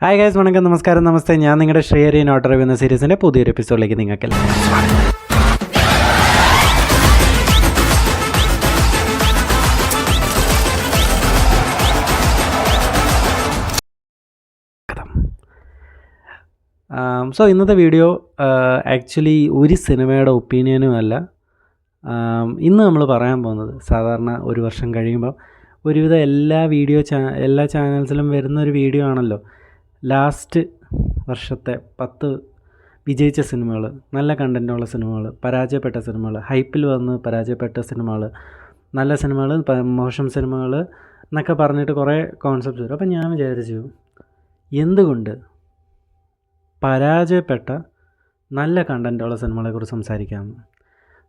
Hi guys, വണക്കം, നമസ്കാരം, നമസ്തേ. ഞാൻ നിങ്ങളുടെ ശ്രീഹരി നോട്ട് റിവ്യൂ എന്ന സീരീസിൻ്റെ പുതിയൊരു എപ്പിസോഡിലേക്ക് നിങ്ങൾക്ക് സോ ഇന്നത്തെ വീഡിയോ ആക്ച്വലി ഒരു സിനിമയുടെ ഒപ്പീനിയനും അല്ല. ഇന്ന് നമ്മൾ പറയാൻ പോകുന്നത് സാധാരണ ഒരു വർഷം കഴിയുമ്പോൾ ഒരുവിധം എല്ലാ ചാനൽസിലും വരുന്നൊരു വീഡിയോ ആണല്ലോ. ലാസ്റ്റ് വർഷത്തെ 10 വിജയിച്ച സിനിമകൾ, നല്ല കണ്ടൻറ്റുള്ള സിനിമകൾ, പരാജയപ്പെട്ട സിനിമകൾ, ഹൈപ്പിൽ വന്ന് പരാജയപ്പെട്ട സിനിമകൾ, നല്ല സിനിമകൾ, മോശം സിനിമകൾ എന്നൊക്കെ പറഞ്ഞിട്ട് കുറേ കോൺസെപ്റ്റ്സ് വരും. അപ്പം ഞാൻ വിചാരിച്ചു, എന്തുകൊണ്ട് പരാജയപ്പെട്ട നല്ല കണ്ടൻറ്റുള്ള സിനിമകളെക്കുറിച്ച് സംസാരിക്കാമെന്ന്.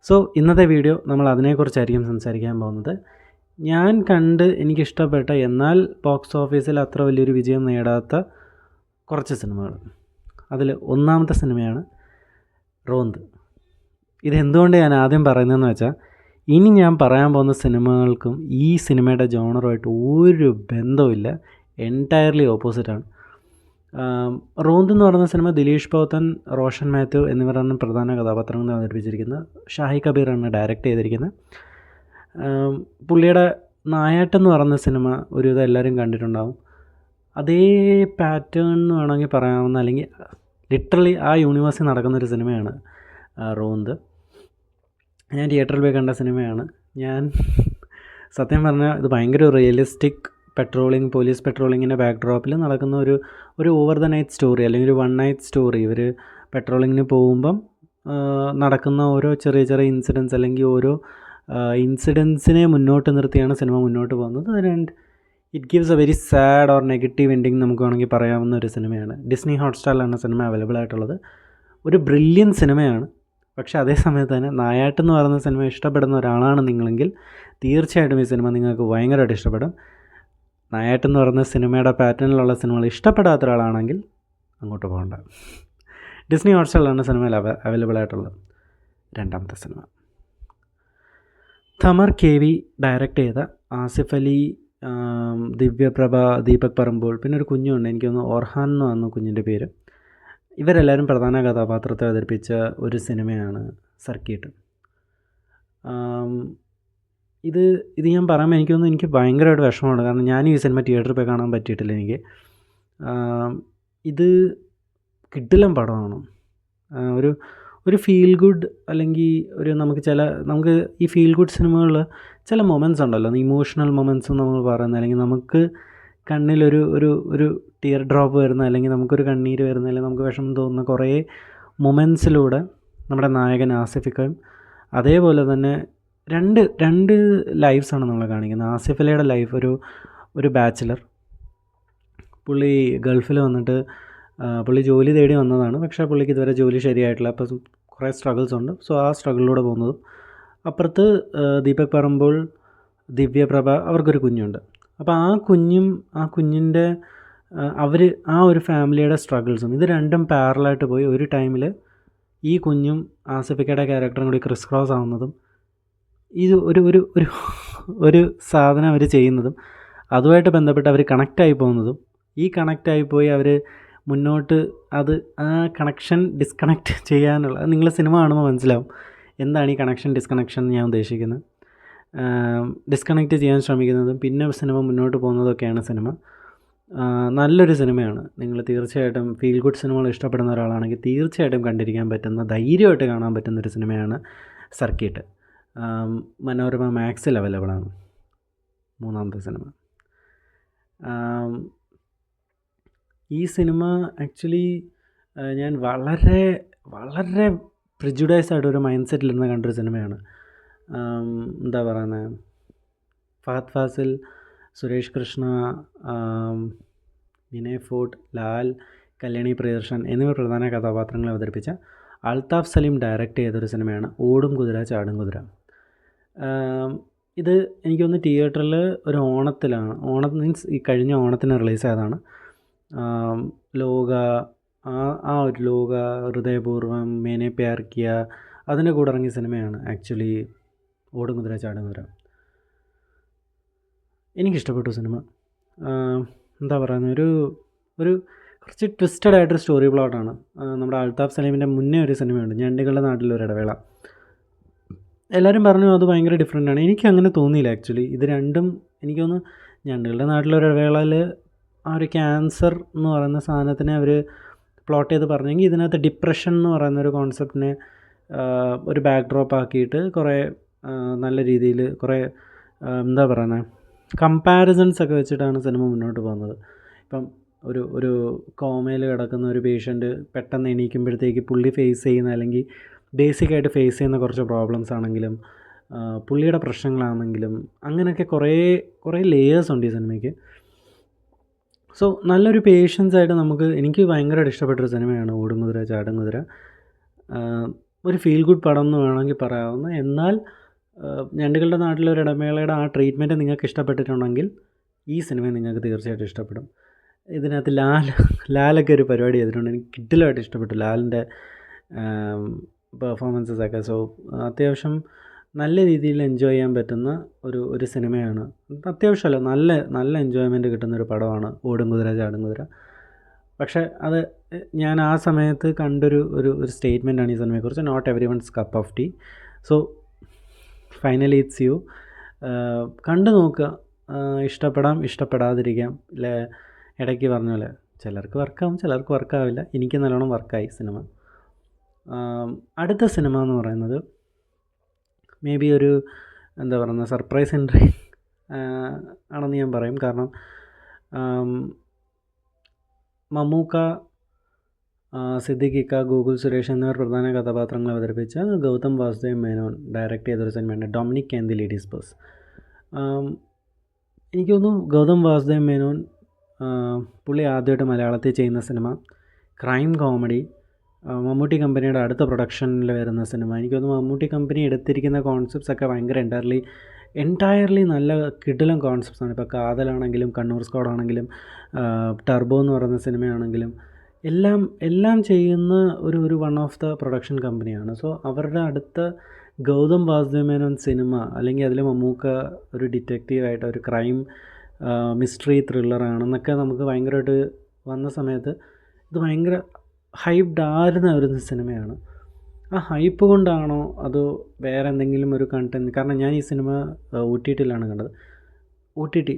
സോ ഇന്നത്തെ വീഡിയോ നമ്മൾ അതിനെക്കുറിച്ചായിരിക്കും സംസാരിക്കാൻ പോകുന്നത്. ഞാൻ കണ്ട് എനിക്കിഷ്ടപ്പെട്ട എന്നാൽ ബോക്സ് ഓഫീസിൽ അത്ര വലിയൊരു വിജയം നേടാത്ത കുറച്ച് സിനിമകൾ. അതിൽ ഒന്നാമത്തെ സിനിമയാണ് റോന്ത്. ഇതെന്തുകൊണ്ട് ഞാൻ ആദ്യം പറയുന്നതെന്ന് വെച്ചാൽ, ഇനി ഞാൻ പറയാൻ പോകുന്ന സിനിമകൾക്കും ഈ സിനിമയുടെ ജോണറുമായിട്ട് ഒരു ബന്ധവുമില്ല, എൻറ്റയർലി ഓപ്പോസിറ്റാണ്. റോന്ത് എന്ന് പറയുന്ന സിനിമ ദിലീഷ് പോത്തൻ, റോഷൻ മാത്യു എന്നിവരാണ് പ്രധാന കഥാപാത്രങ്ങൾ അവതരിപ്പിച്ചിരിക്കുന്നത്. ഷാഹി കബീറാണ് ഡയറക്റ്റ് ചെയ്തിരിക്കുന്നത്. പുള്ളിയുടെ നായാട്ടെന്ന് പറയുന്ന സിനിമ ഒരുവിധം എല്ലാവരും കണ്ടിട്ടുണ്ടാകും. അതേ പാറ്റേൺ എന്ന് വേണമെങ്കിൽ പറയാവുന്ന, അല്ലെങ്കിൽ ലിറ്ററലി ആ യൂണിവേഴ്സിൽ നടക്കുന്നൊരു സിനിമയാണ് റോന്ത്. ഞാൻ തിയേറ്ററിൽ പോയി കണ്ട സിനിമയാണ്. ഞാൻ സത്യം പറഞ്ഞാൽ ഇത് ഭയങ്കര റിയലിസ്റ്റിക് പോലീസ് പെട്രോളിങ്ങിൻ്റെ ബാക്ക്ഡ്രോപ്പിൽ നടക്കുന്ന ഒരു ഓവർ ദ നൈറ്റ് സ്റ്റോറി, അല്ലെങ്കിൽ ഒരു വൺ നൈറ്റ് സ്റ്റോറി. ഇവർ പെട്രോളിങ്ങിന് പോകുമ്പം നടക്കുന്ന ഓരോ ചെറിയ ചെറിയ ഇൻസിഡൻസ്, അല്ലെങ്കിൽ ഓരോ ഇൻസിഡൻസിനെ മുന്നോട്ട് നിർത്തിയാണ് സിനിമ മുന്നോട്ട് പോകുന്നത്. And it gives A very sad or negative ending നമുക്ക് വേണമെങ്കിൽ പറയാവുന്ന ഒരു സിനിമയാണ്. ഡിസ്നി ഹോട്ട്സ്റ്റാറിലാണ് സിനിമ അവൈലബിൾ ആയിട്ടുള്ളത്. ഒരു ബ്രില്യൻ സിനിമയാണ്. പക്ഷേ അതേ സമയത്ത് തന്നെ നായാട്ടെന്ന് പറയുന്ന സിനിമ ഇഷ്ടപ്പെടുന്ന ഒരാളാണ് നിങ്ങളെങ്കിൽ തീർച്ചയായിട്ടും ഈ സിനിമ നിങ്ങൾക്ക് ഭയങ്കരമായിട്ട് ഇഷ്ടപ്പെടും. നായാട്ടെന്ന് പറയുന്ന സിനിമയുടെ പാറ്റേണിലുള്ള സിനിമകൾ ഇഷ്ടപ്പെടാത്ത ഒരാളാണെങ്കിൽ അങ്ങോട്ട് പോകണ്ട. ഡിസ്നി ഹോട്ട്സ്റ്റാറിലാണ് സിനിമയിൽ അവൈലബിൾ ആയിട്ടുള്ളത്. രണ്ടാമത്തെ സിനിമ ഥമർ KV ഡയറക്റ്റ് ചെയ്ത, ആസിഫ് അലി, ദിവ്യപ്രഭ, ദീപക് പറമ്പോൾ, പിന്നെ ഒരു കുഞ്ഞുണ്ട്, എനിക്കൊന്ന് ഓർഹാൻ എന്ന് വന്നു കുഞ്ഞിൻ്റെ പേര്. ഇവരെല്ലാവരും പ്രധാന കഥാപാത്രത്തെ അവതരിപ്പിച്ച ഒരു സിനിമയാണ് സർക്കിട്ട്. ഇത് ഞാൻ പറയുമ്പോൾ എനിക്ക് ഭയങ്കരമായിട്ട് വിഷമമുണ്ട്. കാരണം ഞാൻ ഈ സിനിമ തിയേറ്ററിൽ പോയി കാണാൻ പറ്റിയിട്ടില്ല എനിക്ക്. ഇത് കിടിലൻ പടമാണ്. ഒരു ഫീൽ ഗുഡ്, അല്ലെങ്കിൽ നമുക്ക് ഈ ഫീൽ ഗുഡ് സിനിമകളിൽ ചില മൊമെൻറ്റ്സ് ഉണ്ടല്ലോ, ഇമോഷണൽ മൊമെൻറ്റ്സ് നമ്മൾ പറയുന്നത്, അല്ലെങ്കിൽ നമുക്ക് കണ്ണിലൊരു ടിയർ ഡ്രോപ്പ് വരുന്ന, അല്ലെങ്കിൽ നമുക്കൊരു കണ്ണീര് വരുന്ന, അല്ലെങ്കിൽ നമുക്ക് വിഷമം തോന്നുന്ന കുറേ മൊമെൻറ്റ്സിലൂടെ നമ്മുടെ നായകൻ ആസിഫിക്കയും, അതേപോലെ തന്നെ രണ്ട് ലൈഫ്സാണ് നമ്മൾ കാണിക്കുന്നത്. ആസിഫ് അലിയുടെ ലൈഫ് ഒരു ബാച്ചിലർ. പുള്ളി ഗൾഫിൽ വന്നിട്ട് പുള്ളി ജോലി തേടി വന്നതാണ്. പക്ഷേ പുള്ളിക്ക് ഇതുവരെ ജോലി ശരിയായിട്ടില്ല. അപ്പോൾ കുറേ സ്ട്രഗിൾസ് ഉണ്ട്. സോ ആ സ്ട്രഗിളിലൂടെ പോകുന്നതും. അപ്പുറത്ത് ദീപക് പറമ്പോൾ, ദിവ്യപ്രഭ, അവർക്കൊരു കുഞ്ഞുണ്ട്. അപ്പോൾ ആ കുഞ്ഞിൻ്റെ ആ ഒരു ഫാമിലിയുടെ സ്ട്രഗിൾസും ഇത് രണ്ടും പാരലായിട്ട് പോയി ഒരു ടൈമിൽ ഈ കുഞ്ഞും ആസിഫിക്കയുടെ ക്യാരക്ടറും കൂടി ക്രിസ് ക്രോസ് ആവുന്നതും, ഇത് ഒരു സാധനം അവർ ചെയ്യുന്നതും, അതുമായിട്ട് ബന്ധപ്പെട്ട് അവർ കണക്റ്റായി പോകുന്നതും, ഈ കണക്റ്റായി പോയി അവർ മുന്നോട്ട് ആ കണക്ഷൻ ഡിസ്കണക്റ്റ് ചെയ്യാനുള്ള, നിങ്ങൾ സിനിമ കാണുമ്പോൾ മനസ്സിലാവും എന്താണ് ഈ കണക്ഷൻ ഡിസ്കണക്ഷൻ ഞാൻ ഉദ്ദേശിക്കുന്നത്. ഡിസ്കണക്റ്റ് ചെയ്യാൻ ശ്രമിക്കുന്നതും പിന്നെ സിനിമ മുന്നോട്ട് പോകുന്നതൊക്കെയാണ് സിനിമ. നല്ലൊരു സിനിമയാണ്. നിങ്ങൾ തീർച്ചയായിട്ടും ഫീൽ ഗുഡ് സിനിമകൾ ഇഷ്ടപ്പെടുന്ന ഒരാളാണെങ്കിൽ തീർച്ചയായിട്ടും കണ്ടിരിക്കാൻ പറ്റുന്ന, ധൈര്യമായിട്ട് കാണാൻ പറ്റുന്നൊരു സിനിമയാണ് സർക്കിട്ട്. മനോരമ മാക്സിൽ അവൈലബിളാണ്. മൂന്നാമത്തെ സിനിമ, ഈ സിനിമ ആക്ച്വലി ഞാൻ വളരെ വളരെ പ്രിജുഡൈസ് ആയിട്ടൊരു മൈൻഡ് സെറ്റിലിരുന്ന് കണ്ടൊരു സിനിമയാണ്. എന്താ പറയുന്നത്, ഫഹദ് ഫാസിൽ, സുരേഷ് കൃഷ്ണ, വിനയ് ഫോർട്ട്, ലാൽ, കല്യാണി പ്രിയദർശൻ എന്നിവർ പ്രധാന കഥാപാത്രങ്ങളെ അവതരിപ്പിച്ച, അൽത്താഫ് സലീം ഡയറക്റ്റ് ചെയ്തൊരു സിനിമയാണ് ഓടും കുതിര ചാടും കുതിര. ഇത് എനിക്കൊന്ന് തിയേറ്ററിൽ ഒരു ഓണം മീൻസ് ഈ കഴിഞ്ഞ ഓണത്തിന് റിലീസായതാണ്. ലോക, ഹൃദയപൂർവ്വം, മേനെ പ്യാർ കിയ, അതിൻ്റെ കൂടെ ഇറങ്ങിയ സിനിമയാണ് ആക്ച്വലി ഓടും കുതിര ചാടും കുതിര. എനിക്കിഷ്ടപ്പെട്ടു സിനിമ. എന്താ പറയുന്നത്, ഒരു കുറച്ച് ട്വിസ്റ്റഡ് ആയിട്ടൊരു സ്റ്റോറി പ്ലോട്ടാണ്. നമ്മുടെ അൽതാഫ് സലീമിൻ്റെ മുന്നേ ഒരു സിനിമയുണ്ട്, ഞണ്ടുകളുടെ നാട്ടിലൊരു ഇടവേള. എല്ലാവരും പറഞ്ഞു അത് ഭയങ്കര ഡിഫറെൻ്റ് ആണ്. എനിക്ക് അങ്ങനെ തോന്നിയില്ല ആക്ച്വലി. ഇത് രണ്ടും എനിക്ക് തോന്നുന്നു ഞണ്ടുകളുടെ നാട്ടിലൊരു ഇടവേളയിൽ ആ ഒരു ക്യാൻസർ എന്ന് പറയുന്ന സാധനത്തിനെ അവർ പ്ലോട്ട് ചെയ്ത് പറഞ്ഞെങ്കിൽ, ഇതിനകത്ത് ഡിപ്രഷൻ എന്ന് പറയുന്നൊരു കോൺസെപ്റ്റിനെ ഒരു ബാക്ക് ഡ്രോപ്പ് ആക്കിയിട്ട് കുറേ നല്ല രീതിയിൽ കുറേ എന്താ പറയുന്നത്, കമ്പാരിസൺസ് ഒക്കെ വെച്ചിട്ടാണ് സിനിമ മുന്നോട്ട് പോകുന്നത്. ഇപ്പം ഒരു കോമയിൽ കിടക്കുന്ന ഒരു പേഷ്യൻ്റ് പെട്ടെന്ന് എണീക്കുമ്പോഴത്തേക്ക് പുള്ളി ഫേസ് ചെയ്യുന്ന, അല്ലെങ്കിൽ ബേസിക്കായിട്ട് ഫേസ് ചെയ്യുന്ന കുറച്ച് പ്രോബ്ലംസ് ആണെങ്കിലും പുള്ളിയുടെ പ്രശ്നങ്ങളാണെങ്കിലും അങ്ങനെയൊക്കെ കുറേ ലേയേഴ്സ് ഉണ്ട് ഈ സിനിമയ്ക്ക്. സോ നല്ലൊരു പേഷ്യൻസ് ആയിട്ട് എനിക്ക് ഭയങ്കരമായിട്ട് ഇഷ്ടപ്പെട്ടൊരു സിനിമയാണ് ഓടുംകുതിര ചാടുംകുതിര. ഒരു ഫീൽ ഗുഡ് പടം എന്ന് വേണമെങ്കിൽ പറയാവുന്ന, എന്നാൽ ഞണ്ടുകളുടെ നാട്ടിലൊരു ഇടവേളയുടെ ആ ട്രീറ്റ്മെൻറ്റ് നിങ്ങൾക്ക് ഇഷ്ടപ്പെട്ടിട്ടുണ്ടെങ്കിൽ ഈ സിനിമ നിങ്ങൾക്ക് തീർച്ചയായിട്ടും ഇഷ്ടപ്പെടും. ഇതിനകത്ത് ലാലൊക്കെ ഒരു പരിപാടി ചെയ്തിട്ടുണ്ട്, എനിക്ക് കിഡിലായിട്ട് ഇഷ്ടപ്പെട്ടു ലാലിൻ്റെ പെർഫോമൻസസൊക്കെ. സോ അത്യാവശ്യം നല്ല രീതിയിൽ എൻജോയ് ചെയ്യാൻ പറ്റുന്ന ഒരു സിനിമയാണ്. അത്യാവശ്യമല്ല, നല്ല എൻജോയ്മെൻറ്റ് കിട്ടുന്നൊരു പടമാണ് ഓടുംകുതിര ചാടുംകുതിര. പക്ഷേ അത് ഞാൻ ആ സമയത്ത് കണ്ടൊരു സ്റ്റേറ്റ്മെൻറ്റാണ് ഈ സിനിമയെക്കുറിച്ച്, not every one's cup of tea. So finally it's you. കണ്ടു നോക്കുക. ഇഷ്ടപ്പെടാം, ഇഷ്ടപ്പെടാതിരിക്കാം. ഇടയ്ക്ക് പറഞ്ഞ പോലെ ചിലർക്ക് വർക്കാവും, ചിലർക്ക് വർക്കാവില്ല. എനിക്ക് നല്ലോണം വർക്കായി സിനിമ. അടുത്ത സിനിമ എന്ന് പറയുന്നത് മേ ബി ഒരു എന്താ പറയുക, സർപ്രൈസ് എൻട്രി ആണെന്ന് ഞാൻ പറയും. കാരണം മമ്മൂക്ക, സിദ്ദിഖ് ഇക്ക, ഗൂഗിൾ സുരേഷ് എന്നിവർ പ്രധാന കഥാപാത്രങ്ങൾ അവതരിപ്പിച്ച ഗൗതം വാസുദേവ് മേനോൻ ഡയറക്റ്റ് ചെയ്തൊരു സിനിമയുണ്ട്, Dominic and the ladies bus. എനിക്ക് തോന്നുന്നു ഗൗതം വാസുദേവ് മേനോൻ പുള്ളി ആദ്യമായിട്ട് മലയാളത്തിൽ ചെയ്യുന്ന സിനിമ, ക്രൈം കോമഡി, മമ്മൂട്ടി കമ്പനിയുടെ അടുത്ത പ്രൊഡക്ഷനിൽ വരുന്ന സിനിമ. എനിക്ക് തോന്നുന്നു മമ്മൂട്ടി കമ്പനി എടുത്തിരിക്കുന്ന കോൺസെപ്റ്റ്സ് ഒക്കെ ഭയങ്കര എൻറ്റയർലി നല്ല കിടിലൻ കോൺസെപ്റ്റ്സാണ്. ഇപ്പോൾ കാതലാണെങ്കിലും കണ്ണൂർ സ്ക്വാഡ് ആണെങ്കിലും ടർബോ എന്ന് പറയുന്ന സിനിമയാണെങ്കിലും എല്ലാം ചെയ്യുന്ന ഒരു വൺ ഓഫ് ദ പ്രൊഡക്ഷൻ കമ്പനിയാണ്. സോ അവരുടെ അടുത്ത ഗൗതം വാസുദേവ് മേനോൻ സിനിമ, അല്ലെങ്കിൽ അതിൽ മമ്മൂക്ക ഒരു ഡിറ്റക്റ്റീവായിട്ട് ഒരു ക്രൈം മിസ്റ്ററി ത്രില്ലറാണെന്നൊക്കെ നമുക്ക് ഭയങ്കരമായിട്ട് വന്ന സമയത്ത് ഇത് ഭയങ്കര ഹൈപ്ഡ് ആയിരുന്ന ഒരു സിനിമയാണ്. ആ ഹൈപ്പ് കൊണ്ടാണോ അതോ വേറെ എന്തെങ്കിലും ഒരു കണ്ടൻറ്റ്? കാരണം ഞാൻ ഈ സിനിമ OTT കണ്ടത്. OTT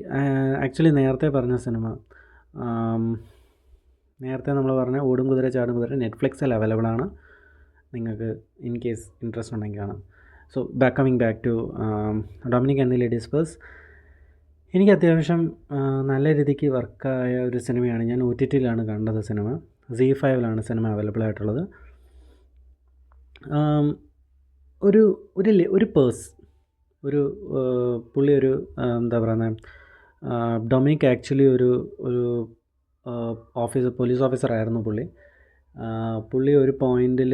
ആക്ച്വലി നേരത്തെ പറഞ്ഞ സിനിമ, നേരത്തെ നമ്മൾ പറഞ്ഞ ഓടുംകുതിര ചാടുംകുതിര നെറ്റ്ഫ്ലിക്സിൽ അവൈലബിൾ ആണ്, നിങ്ങൾക്ക് ഇൻ കേസ് ഇൻട്രസ്റ്റ് ഉണ്ടെങ്കിൽ കാണാം. So coming back to Dominic and the ladies bus. എനിക്ക് അത്യാവശ്യം നല്ല രീതിക്ക് വർക്കായ ഒരു സിനിമയാണ്. ഞാൻ OTT കണ്ടത് സിനിമ. ZEE5 സിനിമ അവൈലബിൾ ആയിട്ടുള്ളത്. ഒരു പേഴ്സ്, പുള്ളി എന്താ പറയുന്നത്, ഡൊമിനിക് ആക്ച്വലി ഒരു പോലീസ് ഓഫീസറായിരുന്നു പുള്ളി ഒരു പോയിന്റിൽ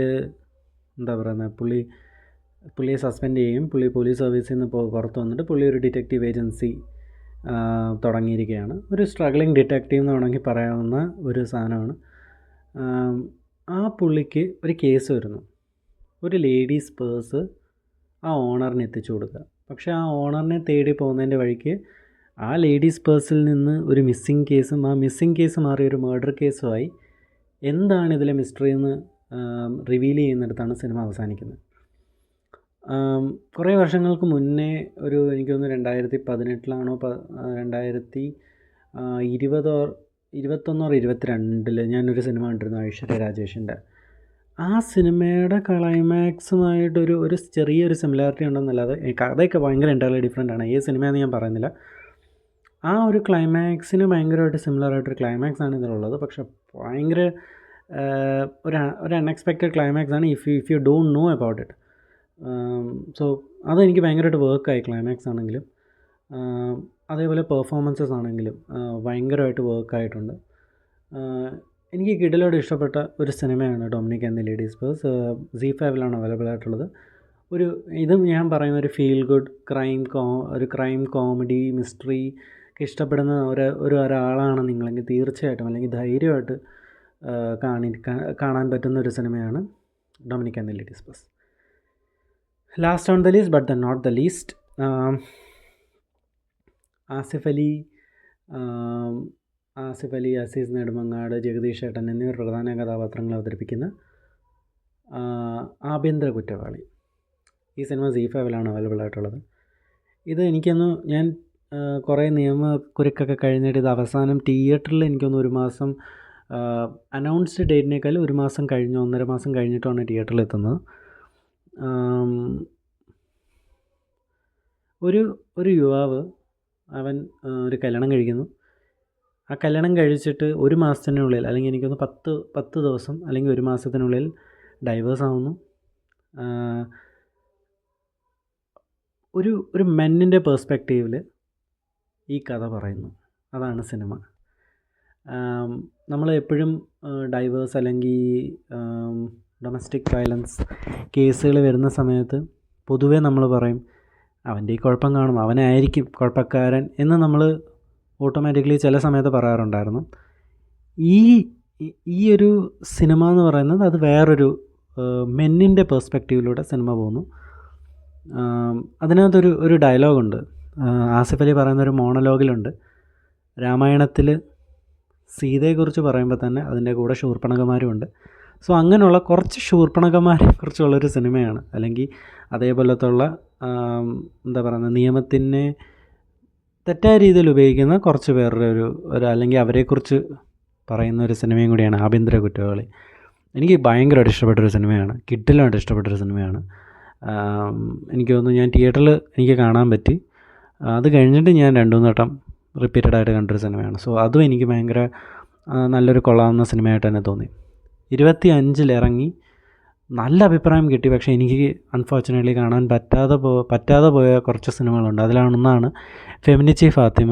എന്താ പറയുന്നത്, പുള്ളിയെ സസ്പെൻഡ് ചെയ്യും. പുള്ളി പോലീസ് സർവീസിൽ നിന്ന് പുറത്ത് വന്നിട്ട് പുള്ളി ഒരു ഡിറ്റക്റ്റീവ് ഏജൻസി തുടങ്ങിയിരിക്കുകയാണ്. ഒരു സ്ട്രഗ്ലിംഗ് ഡിറ്റക്റ്റീവ് എന്ന് വേണമെങ്കിൽ പറയാവുന്ന ഒരു സാധനമാണ്. ആ പുള്ളിക്ക് ഒരു കേസ് വരുന്നു, ഒരു ലേഡീസ് പേഴ്സ് ആ ഓണറിന് എത്തിച്ചു കൊടുക്കുക. പക്ഷേ ആ ഓണറിനെ തേടി പോകുന്നതിൻ്റെ വഴിക്ക് ആ ലേഡീസ് പേഴ്സിൽ നിന്ന് ഒരു മിസ്സിങ് കേസും, ആ മിസ്സിങ് കേസ് മാറി ഒരു മർഡർ കേസുമായി. എന്താണ് ഇതിലെ മിസ്റ്ററി എന്ന് റിവീൽ ചെയ്യുന്നിടത്താണ് സിനിമ അവസാനിക്കുന്നത്. കുറേ വർഷങ്ങൾക്ക് മുന്നേ എനിക്ക് തോന്നുന്നു 2018 2021 22 ഞാനൊരു സിനിമ കണ്ടിരുന്നു, ഐശ്വര്യ രാജേഷിൻ്റെ. ആ സിനിമയുടെ ക്ലൈമാക്സുമായിട്ടൊരു ചെറിയൊരു സിമിലാരിറ്റി ഉണ്ടെന്നല്ലാതെ കഥയൊക്കെ ഭയങ്കര എൻ്റയർലി ഡിഫറെൻ്റ് ആണ്. ഏത് സിനിമയെന്ന് ഞാൻ പറയുന്നില്ല. ആ ഒരു ക്ലൈമാക്സിന് ഭയങ്കരമായിട്ട് സിമിലറായിട്ടൊരു ക്ലൈമാക്സാണ് ഇതിലുള്ളത്. പക്ഷെ ഭയങ്കര ഒരു അൺഎക്സ്പെക്റ്റഡ് ക്ലൈമാക്സാണ് if you don't know about it. So അതെനിക്ക് ഭയങ്കരമായിട്ട് വർക്കായി, ക്ലൈമാക്സ് ആണെങ്കിലും അതേപോലെ പെർഫോമൻസസ് ആണെങ്കിലും ഭയങ്കരമായിട്ട് വർക്കായിട്ടുണ്ട്. എനിക്ക് കിടിലോട് ഇഷ്ടപ്പെട്ട ഒരു സിനിമയാണ് Dominic and the ladies bus. ZEE5 available ആയിട്ടുള്ളത്. ഇതും ഞാൻ പറയുന്ന ഒരു feel good crime comedy mystery ഇഷ്ടപ്പെടുന്ന ഒരാളാണ് നിങ്ങളെങ്കിൽ തീർച്ചയായിട്ടും, അല്ലെങ്കിൽ ധൈര്യമായിട്ട് കാണാൻ പറ്റുന്ന ഒരു സിനിമയാണ് Dominic and the ladies Purse. Last on the list but not the least, Asif Ali, Azeez Nedumangad, Jagadeesh ഏട്ടൻ എന്നിവർ പ്രധാന കഥാപാത്രങ്ങൾ അവതരിപ്പിക്കുന്ന ആഭ്യന്തര കുറ്റവാളി. ഈ സിനിമ ZEE5ലാണ് അവൈലബിൾ ആയിട്ടുള്ളത്. ഇത് ഞാൻ കുറേ നിയമക്കുരുക്കൊക്കെ കഴിഞ്ഞിട്ട് ഇത് അവസാനം തിയേറ്ററിൽ എനിക്കൊന്ന് ഒരു മാസം അനൗൺസ്ഡ് ഡേറ്റിനേക്കാൾ ഒരു മാസം കഴിഞ്ഞ് 1.5 മാസം കഴിഞ്ഞിട്ടാണ് തിയേറ്ററിൽ എത്തുന്നത്. ഒരു യുവാവ് അവൻ ഒരു കല്യാണം കഴിക്കുന്നു. ആ കല്യാണം കഴിച്ചിട്ട് ഒരു മാസത്തിനുള്ളിൽ, അല്ലെങ്കിൽ എനിക്കൊന്ന് 10 ദിവസം അല്ലെങ്കിൽ ഒരു മാസത്തിനുള്ളിൽ ഡൈവേഴ്സ് ആവുന്നു. ഒരു മെന്നിൻ്റെ പേഴ്സ്പെക്റ്റീവിൽ ഈ കഥ പറയുന്നു. അതാണ് സിനിമ. നമ്മൾ എപ്പോഴും ഡൈവേഴ്സ് അല്ലെങ്കിൽ ഡൊമസ്റ്റിക് വയലൻസ് കേസുകൾ വരുന്ന സമയത്ത് പൊതുവേ നമ്മൾ പറയും അവൻ്റെ ഈ കുഴപ്പം കാണും, അവനായിരിക്കും കുഴപ്പക്കാരൻ എന്ന് നമ്മൾ ഓട്ടോമാറ്റിക്കലി ചില സമയത്ത് പറയാറുണ്ടായിരുന്നു. ഈ ഒരു സിനിമ എന്ന് പറയുന്നത് അത് വേറൊരു മെന്നിൻ്റെ പേഴ്സ്പെക്റ്റീവിലൂടെ സിനിമ പോകുന്നു. അതിനകത്തൊരു ഡയലോഗുണ്ട്. ആസിഫ് അലി പറയുന്നൊരു മോണലോഗിലുണ്ട്. രാമായണത്തിൽ സീതയെക്കുറിച്ച് പറയുമ്പോൾ തന്നെ അതിൻ്റെ കൂടെ ശൂർപ്പണഖമാരുമുണ്ട്. സോ അങ്ങനെയുള്ള കുറച്ച് ശൂർപ്പണഖമാരെ കുറിച്ചുള്ളൊരു സിനിമയാണ്. അല്ലെങ്കിൽ അതേപോലത്തുള്ള എന്താ പറയുന്നത്, നിയമത്തിനെ തെറ്റായ രീതിയിൽ ഉപയോഗിക്കുന്ന കുറച്ച് പേരുടെ അല്ലെങ്കിൽ അവരെക്കുറിച്ച് പറയുന്ന ഒരു സിനിമയും കൂടിയാണ് ആഭ്യന്തര കുറ്റവാളി. എനിക്ക് ഭയങ്കരമായിട്ട് ഇഷ്ടപ്പെട്ടൊരു സിനിമയാണ്. കിഡിലായിട്ട് ഇഷ്ടപ്പെട്ടൊരു സിനിമയാണ്. എനിക്ക് തോന്നുന്നു ഞാൻ തിയേറ്ററിൽ എനിക്ക് കാണാൻ പറ്റി. അത് കഴിഞ്ഞിട്ട് ഞാൻ 2-3 വട്ടം റിപ്പീറ്റഡായിട്ട് കണ്ടൊരു സിനിമയാണ്. സോ അതും എനിക്ക് ഭയങ്കര നല്ലൊരു കൊള്ളാവുന്ന സിനിമയായിട്ട് തന്നെ തോന്നി. 25 ഇറങ്ങി നല്ല അഭിപ്രായം കിട്ടി. പക്ഷേ എനിക്ക് അൺഫോർച്ചുനേറ്റ്ലി കാണാൻ പറ്റാതെ പോയ കുറച്ച് സിനിമകളുണ്ട്. അതിലൊന്നാണ് ഫെമിനിച്ചി ഫാത്തിമ,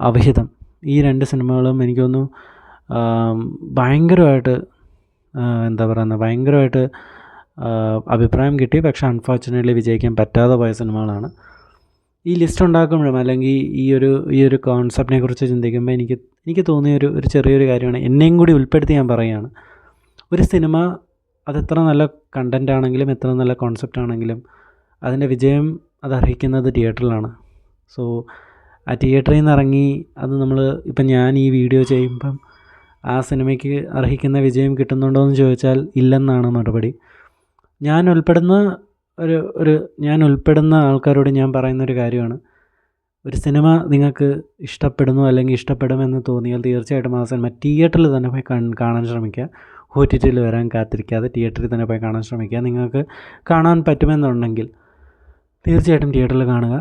അവിഹിതം. ഈ 2 സിനിമകളും എനിക്ക് തോന്നുന്നു ഭയങ്കരമായിട്ട് ഭയങ്കരമായിട്ട് അഭിപ്രായം കിട്ടി. പക്ഷേ അൺഫോർച്ചുനേറ്റ്ലി വിജയിക്കാൻ പറ്റാതെ പോയ സിനിമകളാണ്. ഈ ലിസ്റ്റ് ഉണ്ടാക്കുമ്പോഴും അല്ലെങ്കിൽ ഈ ഒരു കോൺസെപ്റ്റിനെ കുറിച്ച് ചിന്തിക്കുമ്പോൾ എനിക്ക് തോന്നിയ ഒരു ചെറിയൊരു കാര്യമാണ്, എന്നെയും കൂടി ഉൾപ്പെടുത്തി ഞാൻ പറയുകയാണ്. ഒരു സിനിമ അതെത്ര നല്ല കണ്ടൻ്റ് ആണെങ്കിലും എത്ര നല്ല കോൺസെപ്റ്റ് ആണെങ്കിലും അതിൻ്റെ വിജയം അതർഹിക്കുന്നത് തിയേറ്ററിലാണ്. സോ ആ തിയേറ്ററിൽ നിന്ന് ഇറങ്ങി അത് ഇപ്പം ഞാൻ ഈ വീഡിയോ ചെയ്യുമ്പം ആ സിനിമയ്ക്ക് അർഹിക്കുന്ന വിജയം കിട്ടുന്നുണ്ടോ എന്ന് ചോദിച്ചാൽ ഇല്ലെന്നാണ് മറുപടി. ഞാൻ ഉൾപ്പെടുന്ന ആൾക്കാരോട് ഞാൻ പറയുന്നൊരു കാര്യമാണ്, ഒരു സിനിമ നിങ്ങൾക്ക് ഇഷ്ടപ്പെടുന്നു അല്ലെങ്കിൽ ഇഷ്ടപ്പെടുമെന്ന് തോന്നിയാൽ തീർച്ചയായിട്ടും ആ സിനിമ തിയേറ്ററിൽ തന്നെ പോയി കാണാൻ ശ്രമിക്കുക. OTTയിൽ വരാൻ കാത്തിരിക്കാതെ തിയേറ്ററിൽ തന്നെ പോയി കാണാൻ ശ്രമിക്കുക. നിങ്ങൾക്ക് കാണാൻ പറ്റുമെന്നുണ്ടെങ്കിൽ തീർച്ചയായിട്ടും തിയേറ്ററിൽ കാണുക.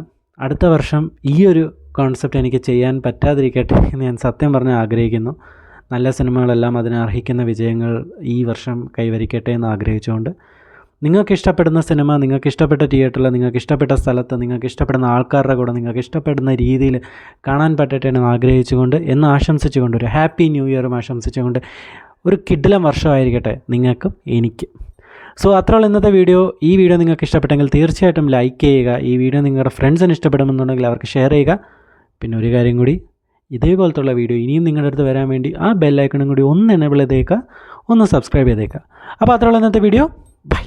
അടുത്ത വർഷം ഈ ഒരു കോൺസെപ്റ്റ് എനിക്ക് ചെയ്യാൻ പറ്റാതിരിക്കട്ടെ എന്ന് ഞാൻ സത്യം പറഞ്ഞ് ആഗ്രഹിക്കുന്നു. നല്ല സിനിമകളെല്ലാം അതിനർഹിക്കുന്ന വിജയങ്ങൾ ഈ വർഷം കൈവരിക്കട്ടെ എന്ന് ആഗ്രഹിച്ചുകൊണ്ട്, നിങ്ങൾക്ക് ഇഷ്ടപ്പെടുന്ന സിനിമ നിങ്ങൾക്ക് ഇഷ്ടപ്പെട്ട തിയേറ്ററിൽ, നിങ്ങൾക്ക് ഇഷ്ടപ്പെട്ട സ്ഥലത്ത്, നിങ്ങൾക്ക് ഇഷ്ടപ്പെടുന്ന ആൾക്കാരുടെ കൂടെ, നിങ്ങൾക്ക് ഇഷ്ടപ്പെടുന്ന രീതിയിൽ കാണാൻ പറ്റട്ടെ എന്ന് ആശംസിച്ചുകൊണ്ട് ഒരു ഹാപ്പി ന്യൂ ഇയറും ആശംസിച്ചുകൊണ്ട് ഒരു കിടിലം വർഷമായിരിക്കട്ടെ നിങ്ങൾക്കും എനിക്കും. സോ അത്രയുള്ള ഇന്നത്തെ വീഡിയോ. ഈ വീഡിയോ നിങ്ങൾക്ക് ഇഷ്ടപ്പെട്ടെങ്കിൽ തീർച്ചയായിട്ടും ലൈക്ക് ചെയ്യുക. ഈ വീഡിയോ നിങ്ങളുടെ ഫ്രണ്ട്സിന് ഇഷ്ടപ്പെടുമെന്നുണ്ടെങ്കിൽ അവർക്ക് ഷെയർ ചെയ്യുക. പിന്നെ ഒരു കാര്യം കൂടി, ഇതേപോലത്തുള്ള വീഡിയോ ഇനിയും നിങ്ങളുടെ അടുത്ത് വരാൻ വേണ്ടി ആ ബെല്ലൈക്കണും കൂടി ഒന്ന് എനേബിൾ ചെയ്തേക്കുക, ഒന്ന് സബ്സ്ക്രൈബ് ചെയ്തേക്കുക. അപ്പോൾ അത്രയുള്ള ഇന്നത്തെ വീഡിയോ. ബൈ.